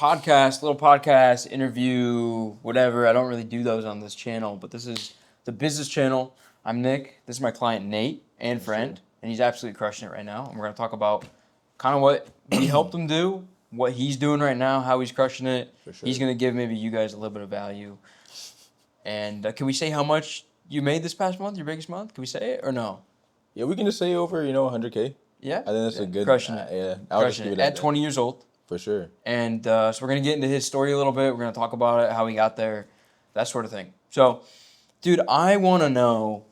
little podcast, interview, whatever. I don't really do those on this channel, but this is the business channel. I'm Nick. This is my client, Nate, and friend, and he's absolutely crushing it right now. And we're going to talk about kind of what we helped him do, what he's doing right now, how he's crushing it. For sure. He's going to give maybe you guys a little bit of value. And can we say how much you made this past month, your biggest month? Can we say it or no? Yeah, we can just say over, 100K. Yeah? I think that's a good... Crushing it. Yeah, I'll just Crushing give it. it At 20 years old. For sure. And so we're going to get into his story a little bit. We're going to talk about it, how he got there, that sort of thing. So, dude, I want to know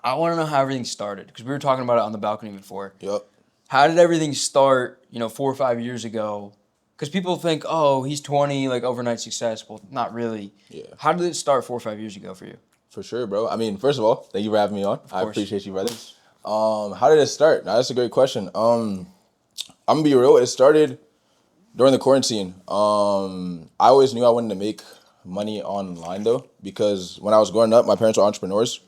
how everything started, because we were talking about it on the balcony before. Yep. How did everything start, 4 or 5 years ago? Because people think, oh, he's 20, like overnight success. Well, not really. Yeah. How did it start 4 or 5 years ago for you? For sure, bro. I mean, first of all, thank you for having me on. I course. appreciate you, brother. How did it start? Now, that's a great question. I'm going to be real. It started during the quarantine. I always knew I wanted to make money online, though, because when I was growing up, my parents were entrepreneurs.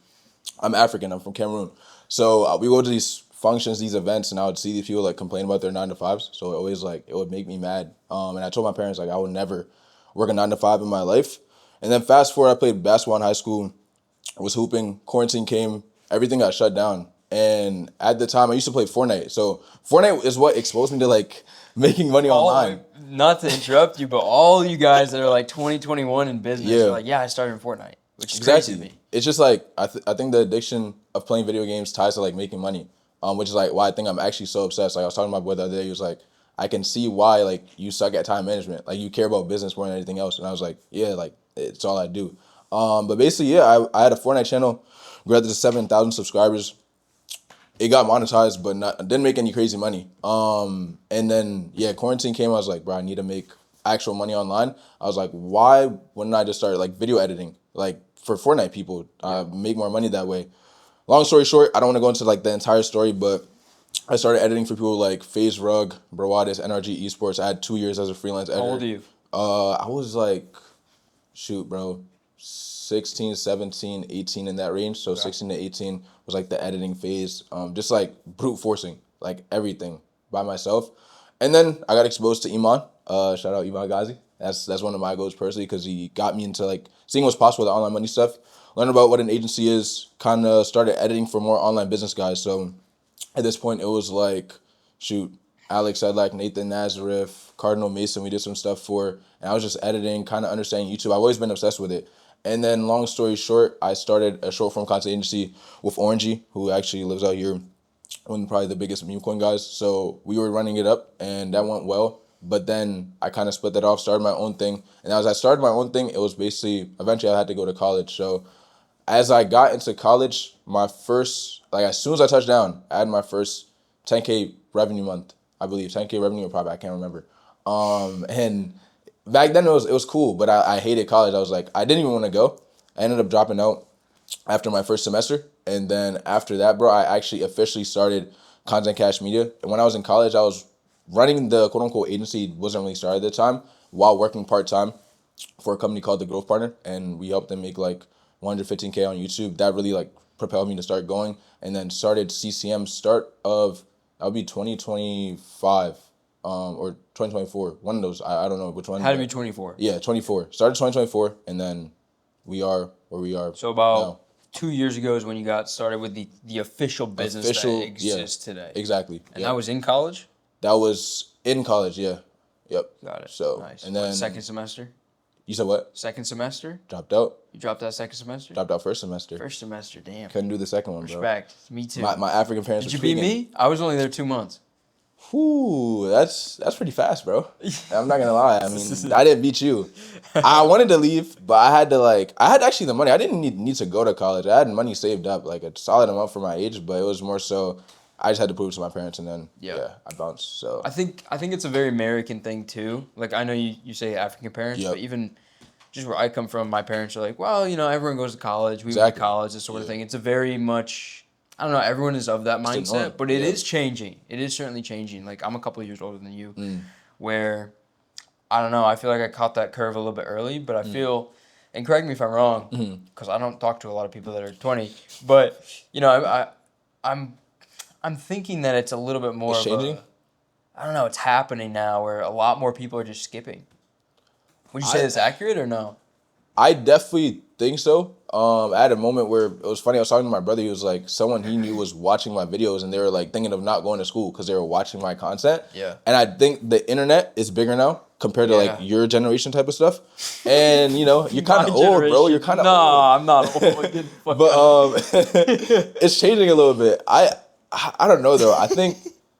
I'm African. I'm from Cameroon. So we go to these functions, these events, and I would see these people like complain about their 9-to-5s. So it always it would make me mad. And I told my parents I would never work a 9-to-5 in my life. And then fast forward, I played basketball in high school, was hooping. Quarantine came, everything got shut down. And at the time, I used to play Fortnite. So Fortnite is what exposed me to making money online. Not to interrupt you, but all you guys that are 2021 in business are I started in Fortnite, which is crazy to me. It's just I think the addiction of playing video games ties to making money, which is why I think I'm actually so obsessed. I was talking to my boy the other day. He was like, I can see why you suck at time management. You care about business more than anything else. And I was like, yeah, it's all I do. But basically, I had a Fortnite channel, grew up to 7,000 subscribers. It got monetized, but didn't make any crazy money. And then quarantine came. I was like, bro, I need to make actual money online. I was like, why wouldn't I just start video editing for Fortnite people? Make more money that way. Long story short, I don't want to go into the entire story, but I started editing for people like FaZe Rug, Broadis, NRG Esports. I had 2 years as a freelance editor. How old are you? I was 16, 17, 18 in that range. So 16 to 18 was the editing phase. Just brute forcing, everything by myself. And then I got exposed to Iman. Shout out Iman Ghazi. That's one of my goals personally, because he got me into seeing what's possible with the online money stuff. Learned about what an agency is. Kind of started editing for more online business guys. So at this point, it was Alex Sedlak, Nathan Nazareth, Cardinal Mason. We did some stuff for, and I was just editing, kind of understanding YouTube. I've always been obsessed with it. And then, long story short, I started a short form content agency with Orangey, who actually lives out here, one of probably the biggest meme coin guys. So we were running it up, and that went well. But then I kind of split that off, started my own thing. And as I started my own thing, it was basically, eventually I had to go to college. So as I got into college, my first, as soon as I touched down, I had my first 10K revenue month, I believe. 10K revenue or probably, I can't remember. And back then it was cool, but I hated college. I was I didn't even want to go. I ended up dropping out after my first semester. And then after that, bro, I actually officially started Content Cash Media. And when I was in college, I was running the quote-unquote agency, wasn't really started at the time, while working part-time for a company called The Growth Partner. And we helped them make 115K on YouTube. That really propelled me to start going. And then started CCM start of, that would be 2025. Or 2024, one of those. I don't know which one. Had to be 24. Yeah, 24. Started 2024, and then we are where we are. So about now. 2 years ago is when you got started with the official business that exists today. Exactly. And that was in college? That was in college, yeah. Yep. Got it. So, nice. And then second semester? You said what? Second semester? Dropped out. You dropped out second semester? Dropped out first semester. First semester, damn. Couldn't do the second one, bro. Respect. Me too. My African parents Did you beat me? I was only there 2 months. Whew, that's pretty fast, bro. I'm not gonna lie. I mean, I didn't beat you. I wanted to leave, but I had to I had actually the money. I didn't need to go to college. I had money saved up, a solid amount for my age, but it was more so I just had to prove it to my parents, and then I bounced. So I think it's a very American thing too. I know you say African parents, but even just where I come from, my parents are well, everyone goes to college. We went to college, this sort of thing. It's a very much, I don't know, everyone is of that mindset, but it is changing. It is certainly changing. I'm a couple of years older than you, where, I don't know, I feel like I caught that curve a little bit early, but I feel, and correct me if I'm wrong, because I don't talk to a lot of people that are 20, but, I'm thinking that it's a little bit more it's changing? I don't know, it's happening now where a lot more people are just skipping. Would you say that's accurate or no? I definitely think so. I had a moment where it was funny. I was talking to my brother. He was like, someone he knew was watching my videos, and they were like thinking of not going to school because they were watching my content. Yeah. And I think the internet is bigger now compared to like your generation type of stuff. And you're kind of old, bro. You're kind of old. No, I'm not old. But it's changing a little bit. I don't know though. I think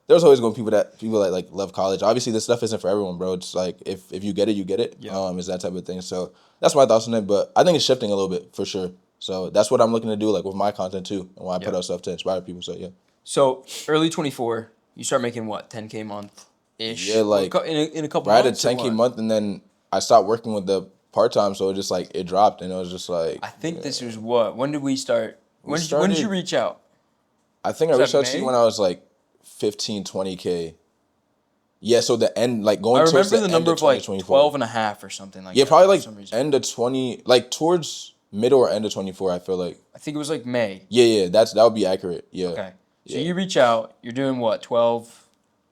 there's always going to be people that like love college. Obviously, this stuff isn't for everyone, bro. It's like if you get it, you get it. Yeah. Is that type of thing. So that's my thoughts on it. But I think it's shifting a little bit for sure. So that's what I'm looking to do, like with my content too, and why I put out stuff to inspire people. So yeah. So early 24, you start making what, 10K a month ish? Yeah, like in a couple months. I had months. a 10K month, and then I stopped working with the part time, so it just like it dropped, and it was just like. I think this was what? When did we start? When did you reach out? I think I reached out to you when I was like 15, 20K. Yeah, so the end, like going towards the end of 2024. I remember the number of like 12 and a half or something like that. Yeah, probably like end of 20, like towards middle or end of 24, I feel like. I think it was like May. Yeah, that would be accurate, yeah. Okay. So you reach out, you're doing what, 12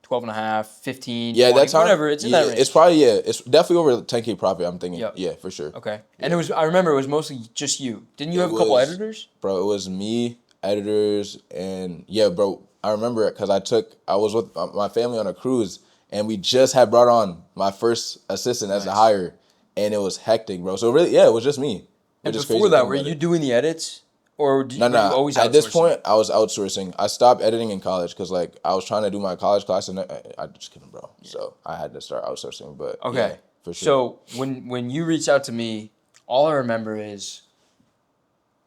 and a half, 15, yeah, 20, that's whatever, it's in that range. It's probably, it's definitely over 10K profit, I'm thinking. Yep. Yeah, for sure. Okay. And I remember it was mostly just you. Didn't you have a couple editors? Bro, it was me, editors, and yeah, bro, I remember it because I was with my family on a cruise, and we just had brought on my first assistant as a hire, and it was hectic, bro. So really, yeah, it was just me. And before that, were you doing the edits? Or were you always outsourcing? At this point, I was outsourcing. I stopped editing in college because like I was trying to do my college class, and I just couldn't, bro. Yeah. So I had to start outsourcing. But okay, yeah, for sure. So when you reached out to me, all I remember is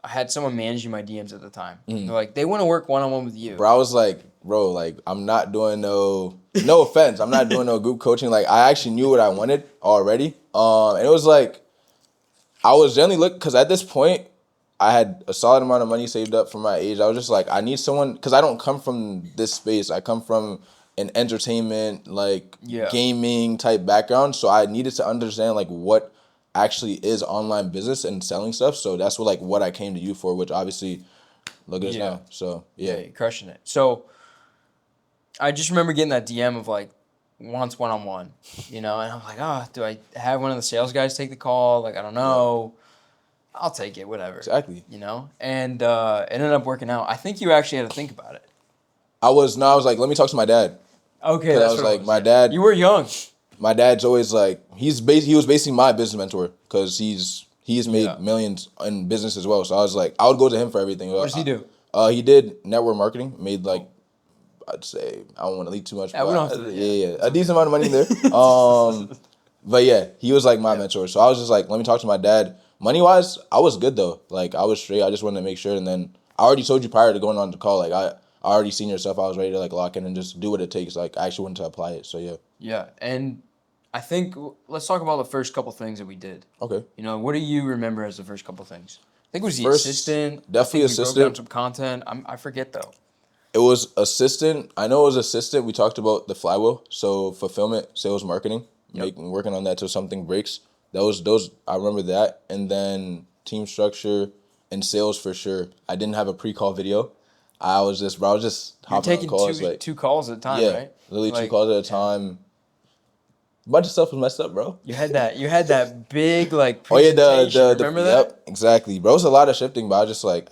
I had someone managing my DMs at the time. Mm-hmm. They're like, they want to work one-on-one with you. Bro, I was like, bro, like I'm not doing no offense, I'm not doing no group coaching. Like I actually knew what I wanted already. And it was like I was generally looking because at this point, I had a solid amount of money saved up for my age. I was just like, I need someone, because I don't come from this space. I come from an entertainment, like gaming type background. So I needed to understand like what actually is online business and selling stuff. So that's what I came to you for, which obviously, look at us now. So yeah, you're crushing it. So I just remember getting that DM of like, wants one-on-one, and I'm like, do I have one of the sales guys take the call? Like, I don't know. Yeah. I'll take it, whatever. Exactly. And it ended up working out. I think you actually had to think about it. I was like, let me talk to my dad. Okay, that's I was like, my dad. You were young. My dad's always like, he was basically my business mentor because he's made millions in business as well. So I was like, I would go to him for everything. What does he do? He did network marketing. Made like, I'd say, I don't want to leak too much. Yeah, we don't have to, a decent amount of money there. But yeah, he was like my mentor. So I was just like, let me talk to my dad. Money wise, I was good though. Like I was straight. I just wanted to make sure. And then I already told you prior to going on the call, like I already seen your stuff. I was ready to like lock in and just do what it takes. Like I actually wanted to apply it. So yeah. Yeah, and I think let's talk about the first couple things that we did. Okay. What do you remember as the first couple things? I think it was the assistant. Definitely assistant. We broke down some content. I forget though. It was assistant. I know it was assistant. We talked about the flywheel. So fulfillment, sales, marketing, working on that till something breaks. Those I remember that, and then team structure and sales for sure. I didn't have a pre-call video. I was just hopping on calls. You're taking two calls at a time, right? Literally 2 calls at a time. A bunch of stuff was messed up, bro. You had that big like presentation. Remember that? Yep, exactly, bro. It was a lot of shifting, but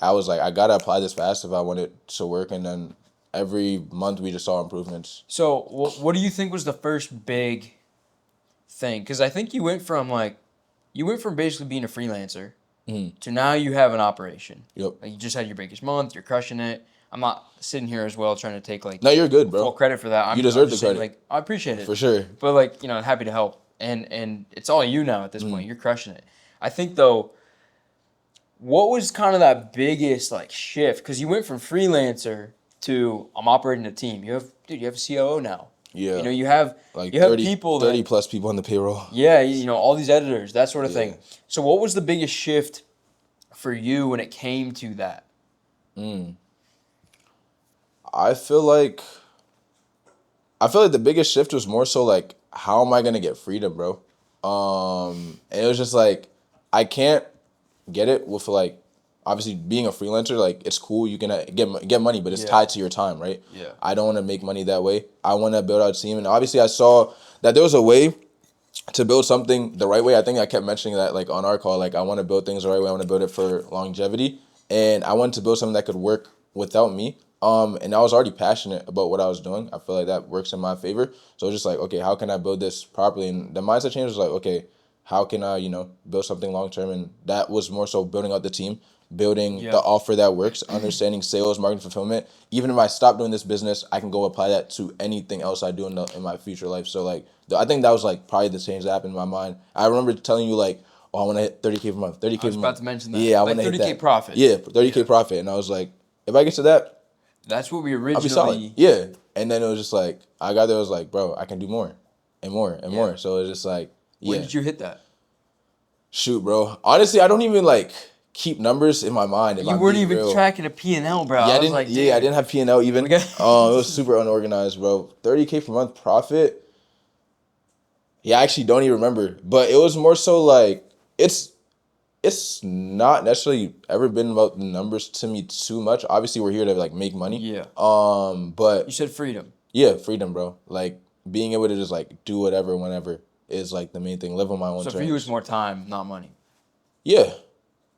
I was like, I gotta apply this fast if I want it to work, and then every month we just saw improvements. So, what do you think was the first big thing? Because I think you went from basically being a freelancer to now you have an operation. Yep. Like you just had your biggest month. You're crushing it. I'm not sitting here as well trying to take like no, you're good, bro. Full credit for that. You deserve the credit. Like I appreciate it for sure. But happy to help, and it's all you now at this point. You're crushing it. I think though, what was kind of that biggest like shift? Because you went from freelancer to I'm operating a team. You have a COO now. Yeah. You have like you 30, have people 30 plus people on the payroll. Yeah, all these editors, that sort of thing. So what was the biggest shift for you when it came to that? I feel like the biggest shift was more so like, how am I gonna get freedom, bro? And it was just like I can't get it with like obviously being a freelancer, like it's cool. You can get money, but it's tied to your time, right? Yeah. I don't want to make money that way. I want to build out a team, and obviously I saw that there was a way to build something the right way. I think I kept mentioning that like on our call, like I want to build things the right way. I want to build it for longevity, and I wanted to build something that could work without me. And I was already passionate about what I was doing. I feel like that works in my favor. So it's just like, okay, how can I build this properly? And the mindset change was like, okay, how can I, build something long term? And that was more so building out the team, building the offer that works, understanding sales, marketing, fulfillment. Even if I stop doing this business, I can go apply that to anything else I do in my future life. So like, I think that was like probably the change that happened in my mind. I remember telling you like, oh, I want to hit 30K per month, 30K per month. I was about to mention that. Yeah, I like want to hit 30K that. profit. Yeah, 30K profit. And I was like, if I get to that, that's what we I'll be originally. solid. Yeah, and then it was just like I got there. I was like, bro, I can do more, and more, and more. So it was just like, When did you hit that? Shoot, bro. Honestly, I don't even like keep numbers in my mind. You weren't even tracking a P&L, bro. Yeah, I was like, I didn't have P&L even. It was super unorganized, bro. 30K per month profit. Yeah, I actually don't even remember, but it was more so like it's not necessarily ever been about the numbers to me too much. Obviously, we're here to like make money. Yeah. But you said freedom. Yeah, freedom, bro. Like being able to just like do whatever, whenever is like the main thing. Live on my own terms. So for you, it's more time, not money. Yeah,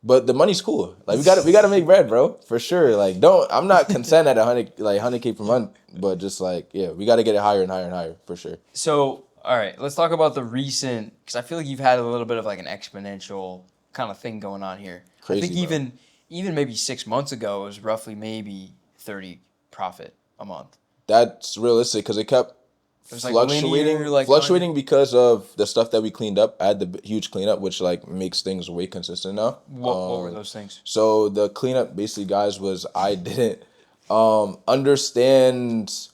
but the money's cool. Like we gotta make bread, bro, for sure. Like I'm not content at 100K per month, but just like we gotta get it higher and higher and higher for sure. So all right, let's talk about the recent, because I feel like you've had a little bit of like an exponential kind of thing going on here. Crazy, I think even maybe 6 months ago, it was roughly maybe 30 profit a month. That's realistic because it kept fluctuating because of the stuff that we cleaned up. I had the huge cleanup, which like makes things way consistent now. What were those things? So the cleanup basically, guys, was I didn't understand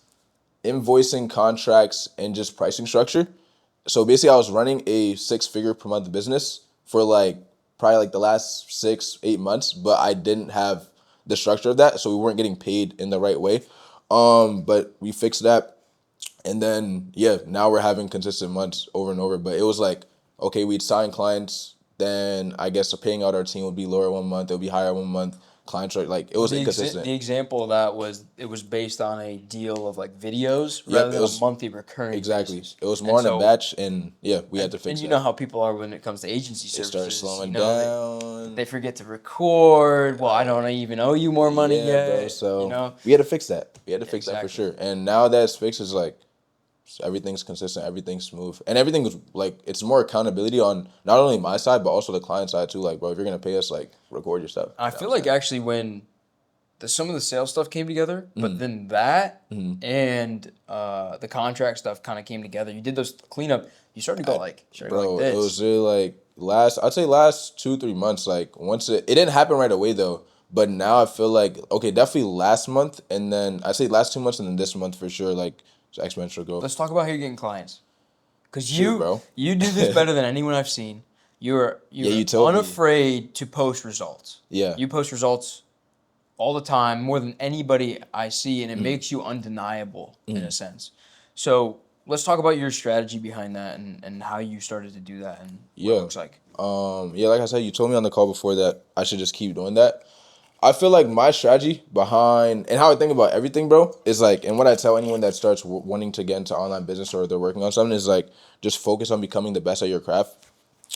invoicing, contracts, and just pricing structure. So basically, I was running a 6-figure per month business for like probably like the last 6-8 months, but I didn't have the structure of that, so we weren't getting paid in the right way. But we fixed that, and then now we're having consistent months over and over. But it was like, okay, we'd sign clients, then I guess paying out our team would be lower one month, it would be higher one month. Clients are like, it was inconsistent. The example of that was it was based on a deal of like videos rather than a monthly recurring. Exactly. basis. It was more on a batch, and we had to fix that. And you know how people are when it comes to agency services. They start slowing down. They forget to record. Well, I don't even owe you more money yet. Bro, so we had to fix that. We had to fix that for sure. And now that it's fixed, it's like everything's consistent, everything's smooth, and everything is like it's more accountability on not only my side but also the client side too. Like, bro, if you're gonna pay us, like record your stuff. I feel like actually when some of the sales stuff came together, but then that and the contract stuff kind of came together. You did those cleanup. You started to go like, bro, this. It was really like I'd say last 2-3 months. Like once it didn't happen right away though. But now I feel like okay, definitely last month, and then I'd say last 2 months, and then this month for sure. Like exponential growth. Let's talk about how you're getting clients, because you do this better than anyone I've seen. You're unafraid to post results. Yeah, you post results all the time, more than anybody I see, and it makes you undeniable in a sense. So let's talk about your strategy behind that and how you started to do that and what it looks like. Like I said, you told me on the call before that I should just keep doing that. I feel like my strategy behind and how I think about everything, bro, is like, and what I tell anyone that starts wanting to get into online business or they're working on something is like, just focus on becoming the best at your craft,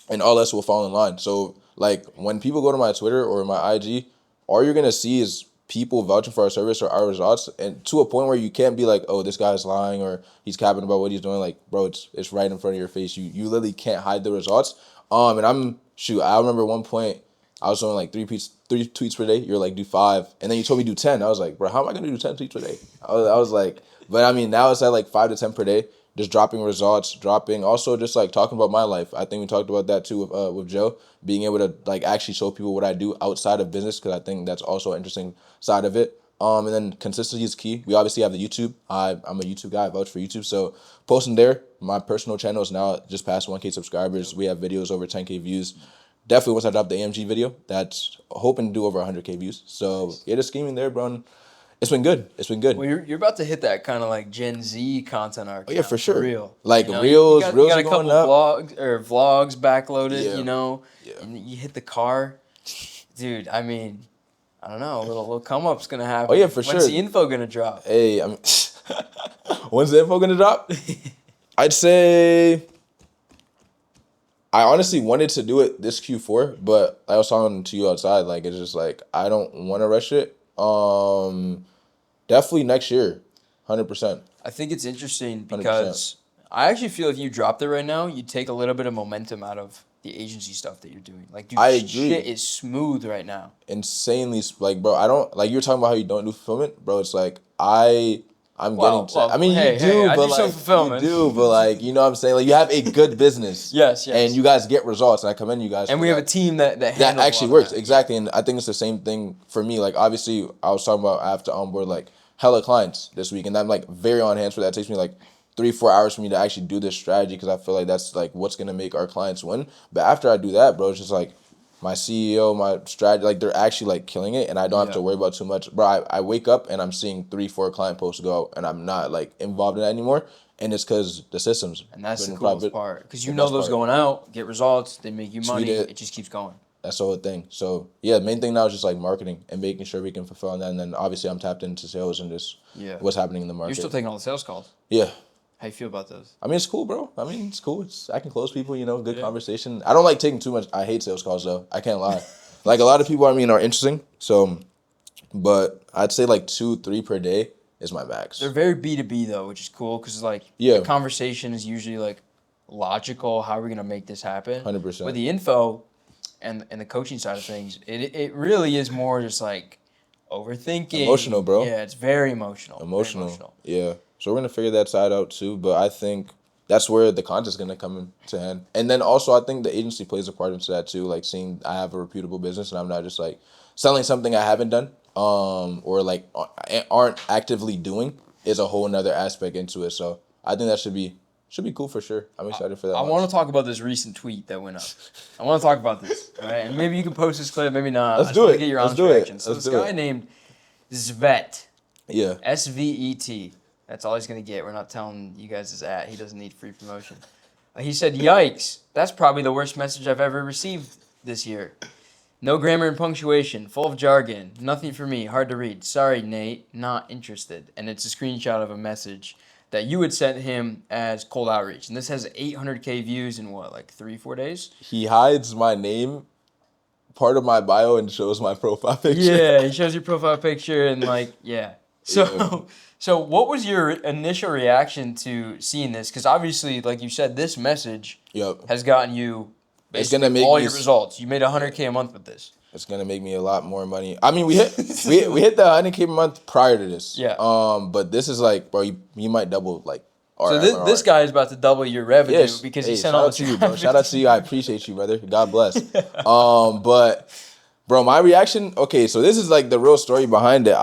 and all else will fall in line. So like when people go to my Twitter or my IG, all you're gonna see is people vouching for our service or our results, and to a point where you can't be like, oh, this guy's lying or he's capping about what he's doing. Like, bro, it's right in front of your face. You literally can't hide the results. And I remember one point I was doing like 3 tweets per day. You're like, do 5. And then you told me do 10. I was like, bro, how am I going to do 10 tweets per day? I was like, but I mean, now it's at like 5 to 10 per day, just dropping results, also just like talking about my life. I think we talked about that too with Joe, being able to like actually show people what I do outside of business, because I think that's also an interesting side of it. And then consistency is key. We obviously have the YouTube. I'm a YouTube guy. I vouch for YouTube. So posting there, my personal channel is now just past 1K subscribers. We have videos over 10K views. Definitely once I drop the AMG video, that's hoping to do over 100K views. So just scheming there, bro. It's been good. Well, you're about to hit that kind of like Gen Z content arc. Oh yeah, for sure. For real. Like reels, you reels got are a couple going up. vlogs backloaded. Yeah. And you hit the car. It's Dude, I mean, I don't know. A little come up's gonna happen. Oh yeah, for sure. When's the info gonna drop? Hey, I mean, when's the info gonna drop? I'd say I honestly wanted to do it this Q4, but I was talking to you outside. Like, it's just like I don't want to rush it. Definitely next year, 100%. I think it's interesting because 100%. I actually feel if you dropped it right now, you'd take a little bit of momentum out of the agency stuff that you're doing. Like, dude, I agree. Shit is smooth right now. Insanely, like, bro. I don't like you're talking about how you don't do fulfillment, bro. It's like I'm getting. I mean, hey, you do, I but do some fulfillment. You do, but like, you know what I'm saying? Like, you have a good business. Yes. And you guys get results, and I commend you guys. And we have a team that actually works exactly. And I think it's the same thing for me. Like, obviously, I was talking about I have to onboard like hella clients this week, and I'm like very on hands for that. It takes me like 3-4 hours for me to actually do this strategy because I feel like that's like what's gonna make our clients win. But after I do that, bro, it's just like my CEO, my strategy, like they're actually like killing it, and I don't have to worry about too much. Bro, I wake up and I'm seeing 3-4 client posts go, and I'm not like involved in that anymore, and it's because the systems. And that's the coolest part, because you know those going out, get results, they make you money, it just keeps going. That's the whole thing. So yeah, the main thing now is just like marketing and making sure we can fulfill on that, and then obviously I'm tapped into sales and just what's happening in the market. You're still taking all the sales calls. Yeah. How you feel about those? I mean, it's cool, bro. I mean, it's cool. I can close people, good conversation. I don't like taking too much. I hate sales calls, though. I can't lie. Like, a lot of people, are interesting. So, but I'd say like 2-3 per day is my max. They're very B2B, though, which is cool because, like, the conversation is usually, like, logical. How are we going to make this happen? 100%. But the info and the coaching side of things, it really is more just, like, overthinking. Emotional, bro. Yeah, it's very emotional. Emotional. Yeah. So we're going to figure that side out too, but I think that's where the content's going to come into hand. And then also I think the agency plays a part into that too, like seeing I have a reputable business and I'm not just like selling something I haven't done or like aren't actively doing is a whole nother aspect into it. So I think that should be cool for sure. I'm excited for that. I want to talk about this recent tweet that went up. I want to talk about this, all right? And maybe you can post this clip, maybe not. Let's do it. Get your honest reaction. So this guy named Svet. Yeah. SVET. That's all he's going to get. We're not telling you guys his at. He doesn't need free promotion. He said, "Yikes, that's probably the worst message I've ever received this year. No grammar and punctuation, full of jargon, nothing for me, hard to read. Sorry, Nate, not interested." And it's a screenshot of a message that you had sent him as cold outreach. And this has 800K views in what, like 3-4 days? He hides my name, part of my bio, and shows my profile picture. Yeah, he shows your profile picture and like, yeah. So what was your initial reaction to seeing this? Because obviously, like you said, this message has gotten you basically all your results. You made 100K a month with this. It's gonna make me a lot more money. I mean, we hit we hit the 100K a month prior to this. Yeah. But this is like, bro, you might double like. So this guy is about to double your revenue because he sent all to you, bro. Shout out to you. I appreciate you, brother. God bless. But bro, my reaction. Okay, so this is like the real story behind it.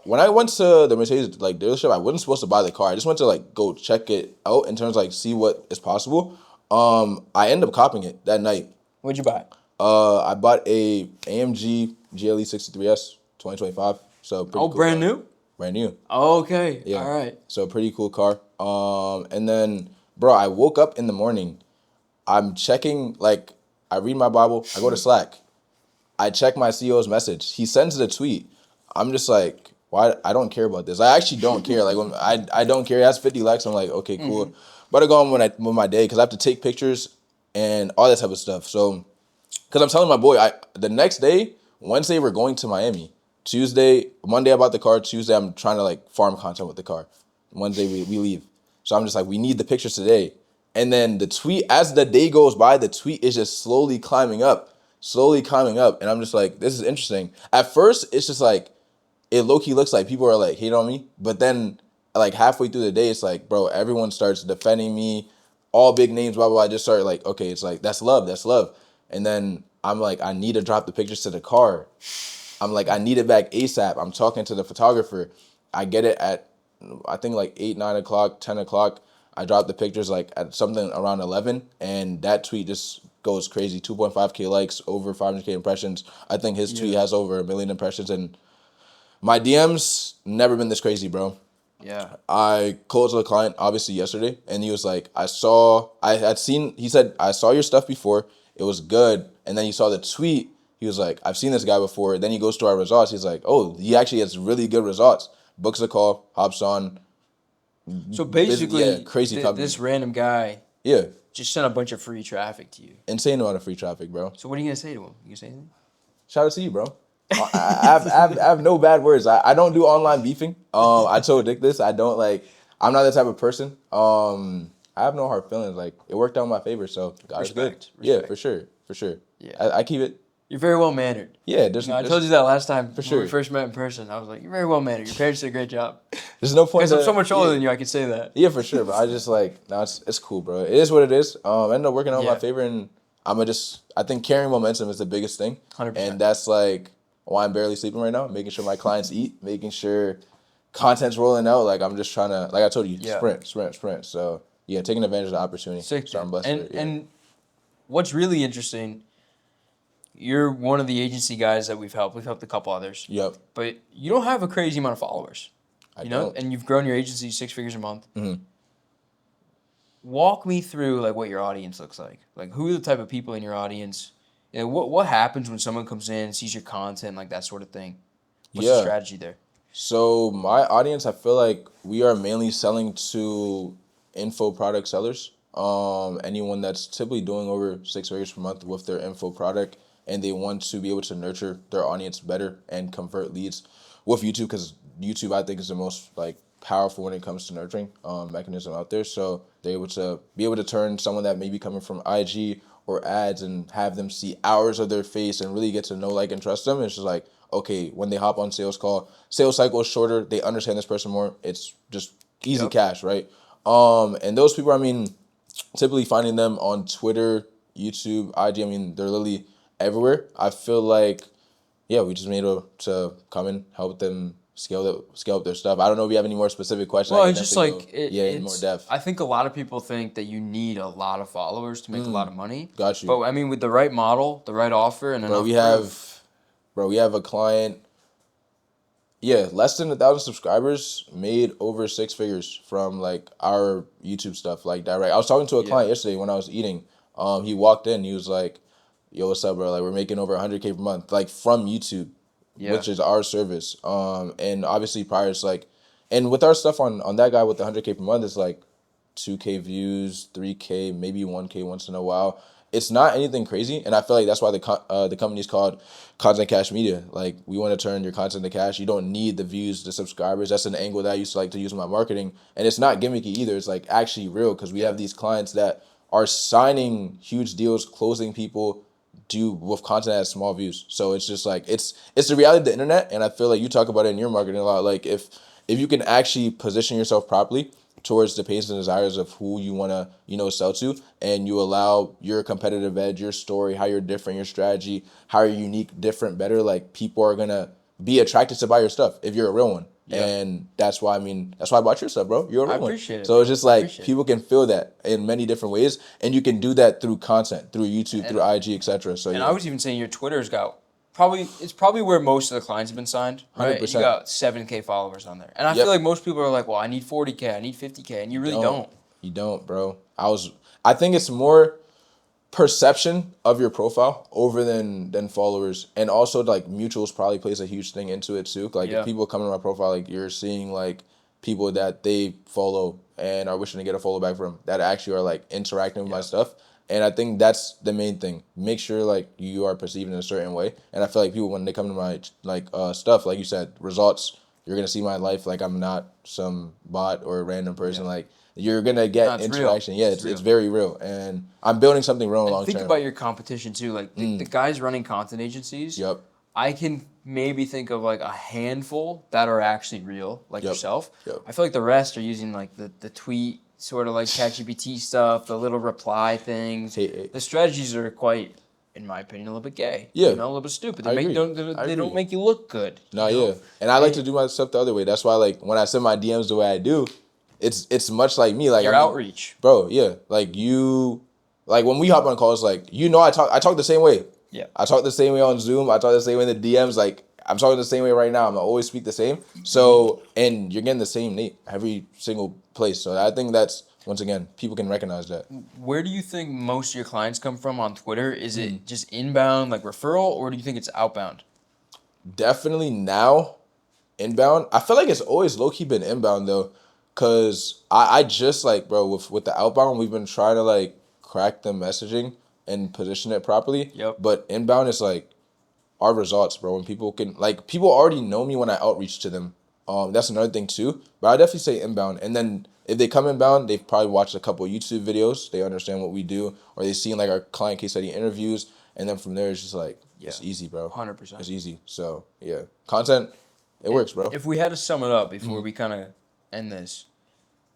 When I went to the Mercedes like dealership, I wasn't supposed to buy the car. I just went to like go check it out in terms of like see what is possible. I ended up copying it that night. What'd you buy? I bought a AMG GLE 63S 2025. So pretty cool brand car. new? Brand new. Oh, okay. Yeah. All right. So pretty cool car. And then, bro, I woke up in the morning. I'm checking, like, I read my Bible. I go to Slack. I check my CEO's message. He sends a tweet. I'm just like, why? I don't care about this. I actually don't care. Like, when I don't care. He has 50 likes. I'm like, okay, cool. But I go on with my day because I have to take pictures and all that type of stuff. So, because I'm telling my boy, the next day, Wednesday, we're going to Miami. Monday, I bought the car. Tuesday, I'm trying to, like, farm content with the car. Wednesday, we leave. So I'm just like, we need the pictures today. And then the tweet, as the day goes by, the tweet is just slowly climbing up. And I'm just like, this is interesting. At first, it's just like, it low-key looks like people are like hating on me. But then like halfway through the day, it's like, bro, everyone starts defending me. All big names, blah, blah, blah. I just started like, okay, it's like, that's love. And then I'm like, I need to drop the pictures to the car. I'm like, I need it back ASAP. I'm talking to the photographer. I get it at, I think like 8, 9 o'clock, 10 o'clock. I drop the pictures like at something around 11. And that tweet just goes crazy. 2.5K likes, over 500K impressions. I think his tweet has over 1 million impressions. And my DMs never been this crazy, bro. Yeah. I closed with a client, obviously, yesterday. And he was like, he said, I saw your stuff before. It was good. And then he saw the tweet. He He was like, I've seen this guy before. Then he goes to our results. He's like, oh, he actually has really good results. Books a call, hops on. So basically, crazy company. This random guy just sent a bunch of free traffic to you. Insane amount of free traffic, bro. So what are you going to say to him? You going to say anything? Shout out to you, bro. I have no bad words. I don't do online beefing. I told Dick this. I'm not that type of person. I have no hard feelings. Like, it worked out in my favor, so God is good. Respect. Yeah, for sure. Yeah. I keep it. You're very well mannered. Yeah, I told you that last time when we first met in person. I was like, you're very well mannered. Your parents did a great job. There's no point. Because I'm so much older than you, I can say that. Yeah, for sure. But I just it's cool, bro. It is what it is. I ended up working out in my favor, and I think carrying momentum is the biggest thing. 100%. And that's like why I'm barely sleeping right now. Making sure my clients eat, making sure content's rolling out. Like, I'm just trying to, like I told you, sprint. So yeah, taking advantage of the opportunity. Sick. So I'm blessed with it. And what's really interesting, you're one of the agency guys that we've helped. We've helped a couple others. Yep. But you don't have a crazy amount of followers. I don't. And you've grown your agency 6 figures a month. Mm-hmm. Walk me through like what your audience looks like. Like, who are the type of people in your audience? You know, what happens when someone comes in, sees your content, like that sort of thing? What's the strategy there? So my audience, I feel like we are mainly selling to info product sellers. Anyone that's typically doing over 6 figures per month with their info product, and they want to be able to nurture their audience better and convert leads with YouTube, because YouTube, I think, is the most like powerful when it comes to nurturing mechanism out there. So they're able to turn someone that may be coming from IG or ads and have them see hours of their face and really get to know, like, and trust them. It's just like, okay, when they hop on sales call, sales cycle is shorter. They understand this person more. It's just easy cash, right? And those people, I mean, typically finding them on Twitter, YouTube, IG. I mean, they're literally everywhere. I feel like, yeah, we just made to come and help them scale up their stuff. I don't know if you have any more specific questions. Well, it's just like in more depth. I think a lot of people think that you need a lot of followers to make a lot of money. Got you. But I mean, with the right model, the right offer, and we have a client. Yeah, less than 1,000 subscribers, made over 6 figures from like our YouTube stuff, like direct. I was talking to a client yesterday when I was eating. He walked in. He was like, "Yo, what's up, bro? Like, we're making over 100K per month, like from YouTube." Which is our service. And obviously prior it's like, and with our stuff on that guy with the 100K per month, it's like 2K views, 3K, maybe 1K once in a while. It's not anything crazy, and I feel like that's why the company's called Content Cash Media. Like, we want to turn your content to cash. You don't need the views, the subscribers. That's an angle that I used to like to use in my marketing, and it's not gimmicky either. It's like actually real, because we have these clients that are signing huge deals, closing people with content at small views. So it's just like it's the reality of the internet, and I feel like you talk about it in your marketing a lot. Like, if you can actually position yourself properly towards the pains and desires of who you want to sell to, and you allow your competitive edge, your story, how you're different, your strategy, how you're unique, different, better, like, people are gonna be attracted to buy your stuff if you're a real one. And that's why I bought your stuff, bro. You're a real one. I appreciate it. So it's just like people can feel that in many different ways, and you can do that through content, through YouTube, through IG, etc. So I was even saying your Twitter's got it's probably where most of the clients have been signed. Right? 100%. You got 7K followers on there, and I feel like most people are like, well, I need 40K, I need 50K, and you really don't. You don't, bro. I think it's more perception of your profile over than followers, and also like mutuals probably plays a huge thing into it too. Like, if people come to my profile, like, you're seeing like people that they follow and are wishing to get a follow back from, that actually are like interacting with my stuff. And I think that's the main thing. Make sure like you are perceived in a certain way. And I feel like people, when they come to my like stuff, like you said, results, you're gonna see my life. Like, I'm not some bot or a random person. Like, you're gonna get interaction. Real. Yeah, it's very real, and I'm building something real long term. Think about your competition too. Like the guys running content agencies. Yep. I can maybe think of like a handful that are actually real, like yourself. Yep. I feel like the rest are using like the tweet sort of like ChatGPT stuff, the little reply things. The strategies are quite, in my opinion, a little bit gay. Yeah. A little bit stupid. They don't make you look good. No, and I like to do my stuff the other way. That's why, like, when I send my DMs the way I do, it's much like me. Like, your outreach, bro. Yeah, like when we hop on calls, like, I talk the same way. Yeah, I talk the same way on Zoom. I talk the same way in the DMs. Like, I'm talking the same way right now. I'm gonna always speak the same. So, and you're getting the same Nate every single place. So I think that's once again, people can recognize that. Where do you think most of your clients come from on Twitter? Is it just inbound, like referral, or do you think it's outbound? Definitely now, inbound. I feel like it's always low key been inbound though, cause I just like, bro, with the outbound, we've been trying to like crack the messaging and position it properly. Yep. But inbound is like our results, bro. When people can like people already know me when I outreach to them. That's another thing too. But I definitely say inbound. And then if they come inbound, they've probably watched a couple of YouTube videos. They understand what we do, or they've seen like our client case study interviews. And then from there, it's just like it's easy, bro. 100%. It's easy. So yeah, content, it works, bro. If we had to sum it up before we kind of end this,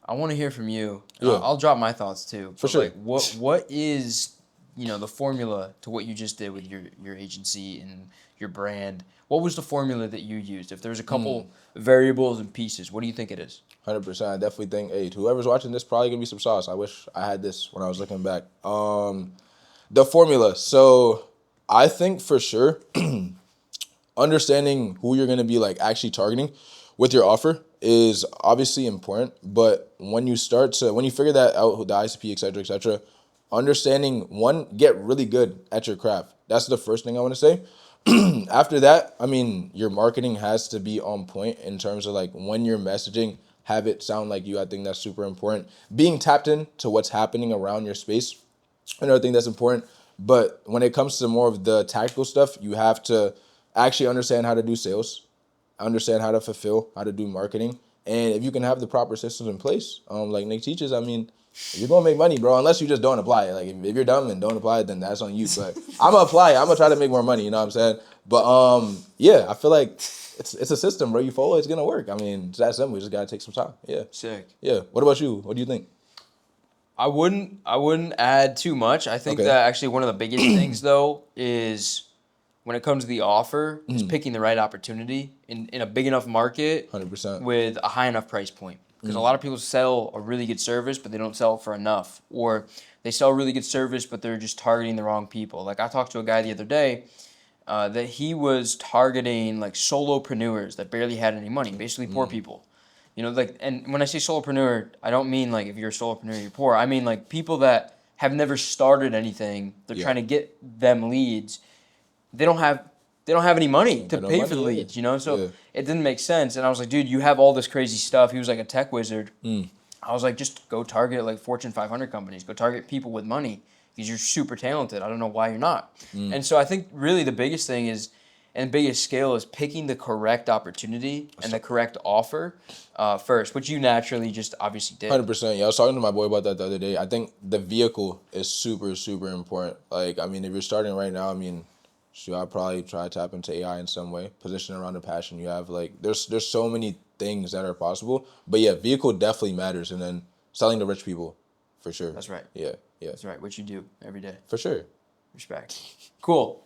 I want to hear from you. Yeah. I'll drop my thoughts too. For sure. Like, what is the formula to what you just did with your agency and your brand? What was the formula that you used? If there's a couple variables and pieces, what do you think it is? 100%. I definitely think, hey, whoever's watching this probably gonna be some sauce. I wish I had this when I was looking back. The formula. So I think for sure, understanding who you're gonna be like actually targeting with your offer is obviously important. But when you figure that out, the ICP, et cetera, understanding get really good at your craft. That's the first thing I want to say. After that, I mean, your marketing has to be on point in terms of like when you're messaging, have it sound like you. I think that's super important. Being tapped into what's happening around your space, another thing that's important. But when it comes to more of the tactical stuff, you have to actually understand how to do sales, understand how to fulfill, how to do marketing. And if you can have the proper systems in place, like Nick teaches, I mean, you're gonna make money, bro, unless you just don't apply. Like if you're dumb and don't apply, then that's on you. But I'm gonna apply. I'm gonna try to make more money. You know what I'm saying? But yeah, I feel like it's a system, bro. You follow, it's gonna work. I mean, it's that simple. You just gotta take some time. Yeah. Sick. Yeah. What about you? What do you think? I wouldn't add too much. I think that actually one of the biggest things though is when it comes to the offer is picking the right opportunity in a big enough market 100%. with a high enough price point. Because a lot of people sell a really good service, but they don't sell it for enough. Or they sell a really good service, but they're just targeting the wrong people. Like I talked to a guy the other day that he was targeting like solopreneurs that barely had any money, basically poor people. And when I say solopreneur, I don't mean like if you're a solopreneur, you're poor. I mean like people that have never started anything. They're trying to get them leads. They don't have any money to pay for the leads, So it didn't make sense. And I was like, dude, you have all this crazy stuff. He was like a tech wizard. I was like, just go target like Fortune 500 companies. Go target people with money because you're super talented. I don't know why you're not. And so I think really the biggest thing is, and biggest skill is picking the correct opportunity and the correct offer first, which you naturally just obviously did. 100%. Yeah, I was talking to my boy about that the other day. I think the vehicle is super, super important. Like, I mean, if you're starting right now, I mean, I'd probably try to tap into AI in some way, position around the passion you have. Like, there's so many things that are possible. But yeah, vehicle definitely matters. And then selling to rich people, for sure. That's right. Yeah. That's right, which you do every day. For sure. Respect. Cool.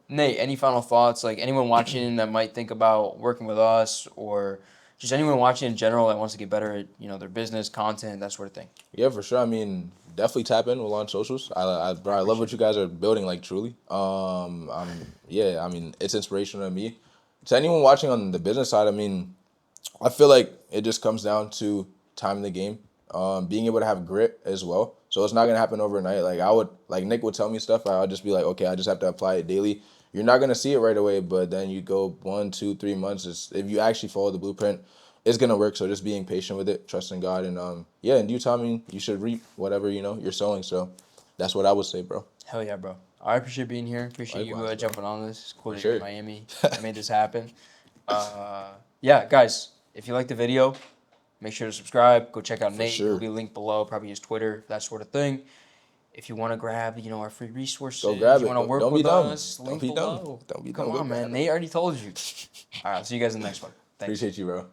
Nate, any final thoughts? Like anyone watching that might think about working with us, or just anyone watching in general that wants to get better at their business, content, that sort of thing? Yeah, for sure. I mean, definitely tap in. We'll launch socials. I love what you guys are building. Like truly. I mean, it's inspirational to me. To anyone watching on the business side, I mean, I feel like it just comes down to time in the game, being able to have grit as well. So it's not gonna happen overnight. Like Nick would tell me stuff. I would just be like, okay, I just have to apply it daily. You're not gonna see it right away, but then you go 1, 2, 3 months. If you actually follow the blueprint, it's gonna work. So just being patient with it, trusting God, and in due time, you should reap whatever you're sowing. So that's what I would say, bro. Hell yeah, bro. I appreciate being here. Appreciate you jumping on this. It's cool to sure. be in Miami. I made this happen. Yeah, guys, if you like the video, make sure to subscribe. Go check out Nate. Sure. It'll be linked below. Probably his Twitter, that sort of thing. If you want to grab, our free resources, go grab you it. want to work Don't with be dumb. us, link Don't be below. dumb. Don't be Come dumb. on, man. Nate already told you. All right, I'll see you guys in the next one. Thanks. Appreciate you, bro.